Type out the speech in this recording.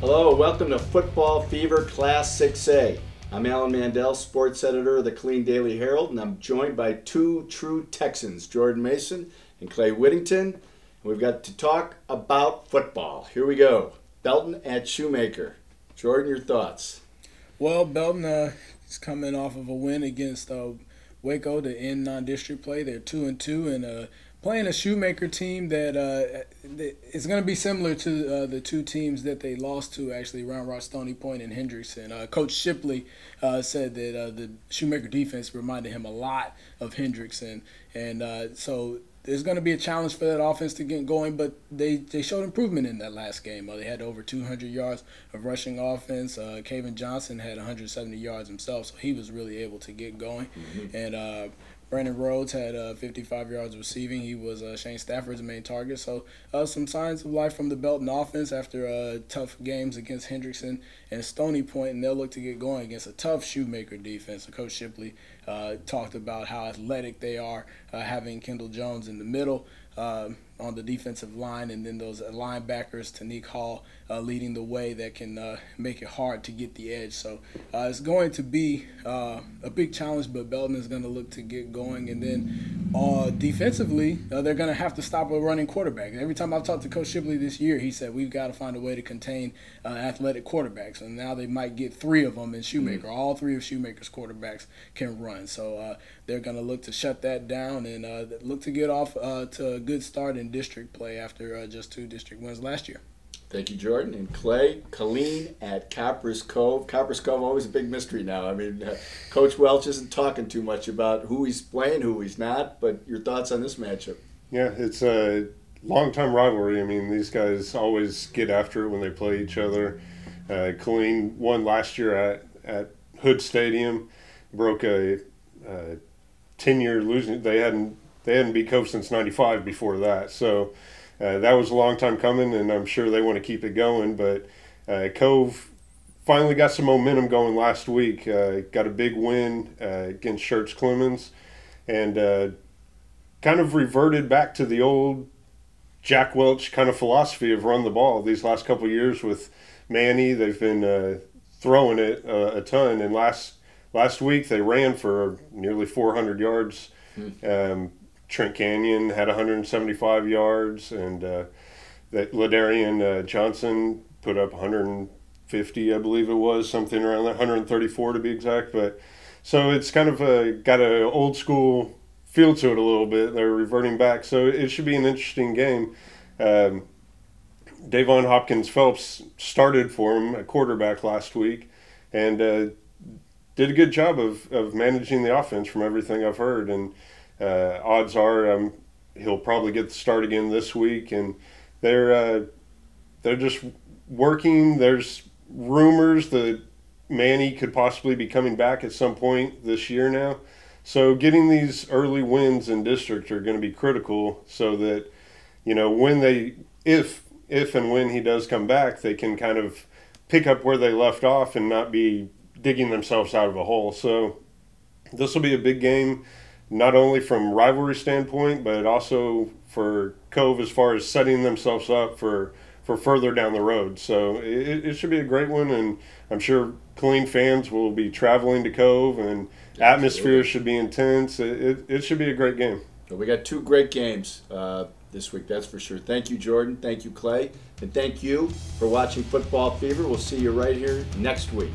Hello, welcome to Football Fever Class 6A. I'm Alan Mandel, sports editor of the Killeen Daily Herald, and I'm joined by two true Texans, Jordan Mason and Clay Whittington. And we've got to talk about football. Here we go. Belton at Shoemaker. Jordan, your thoughts? Well, Belton is coming off of a win against Waco to end non-district play. They're 2-2 and playing a Shoemaker team that is going to be similar to the two teams that they lost to, actually, Round Rock, Stony Point, and Hendrickson. Coach Shipley said that the Shoemaker defense reminded him a lot of Hendrickson, and so there's going to be a challenge for that offense to get going, but they showed improvement in that last game. They had over 200 yards of rushing offense. Kaven Johnson had 170 yards himself, so he was really able to get going. And Brandon Rhodes had 55 yards receiving. He was Shane Stafford's main target. So some signs of life from the Belton offense after tough games against Hendrickson and Stony Point, and they'll look to get going against a tough Shoemaker defense. So Coach Shipley talked about how athletic they are, having Kendall Jones in the middle on the defensive line, and then those linebackers, Tanique Hall, leading the way that can make it hard to get the edge. So it's going to be a big challenge, but Belton is going to look to get going. And then defensively, they're going to have to stop a running quarterback. Every time I've talked to Coach Shipley this year, he said we've got to find a way to contain athletic quarterbacks. And now they might get three of them in Shoemaker. All three of Shoemaker's quarterbacks can run. So they're going to look to shut that down and look to get off to a good start in district play after just two district wins last year. Thank you, Jordan. And Clay, Killeen at Copper's Cove. Copper's Cove, always a big mystery now. I mean, Coach Welch isn't talking too much about who he's playing, who he's not, but your thoughts on this matchup? Yeah, it's a long-time rivalry. I mean, these guys always get after it when they play each other. Killeen won last year at Hood Stadium, broke a 10-year losing. They hadn't beat Cove since '95 before that, so that was a long time coming, and I'm sure they want to keep it going. But Cove finally got some momentum going last week. Got a big win against Schertz Clemens, and kind of reverted back to the old Jack Welch kind of philosophy of run the ball. These last couple of years with Manny, they've been throwing it a ton, and last week they ran for nearly 400 yards. Trent Canyon had 175 yards, and that Ladarian Johnson put up 150, I believe it was, something around that, 134 to be exact. But so it's kind of got an old school feel to it a little bit. They're reverting back, so it should be an interesting game. Davon Hopkins Phelps started for him at quarterback last week, and did a good job of managing the offense from everything I've heard. And odds are he'll probably get the start again this week, and they're just working. There's rumors that Manny could possibly be coming back at some point this year now. So getting these early wins in district are going to be critical, so that, you know, when if and when he does come back, they can kind of pick up where they left off and not be digging themselves out of a hole. So this will be a big game, not only from rivalry standpoint, but also for Cove as far as setting themselves up for further down the road. So it should be a great one, and I'm sure Killeen fans will be traveling to Cove, and atmosphere should be intense. It should be a great game. Well, we got two great games this week, that's for sure. Thank you, Jordan. Thank you, Clay. And thank you for watching Football Fever. We'll see you right here next week.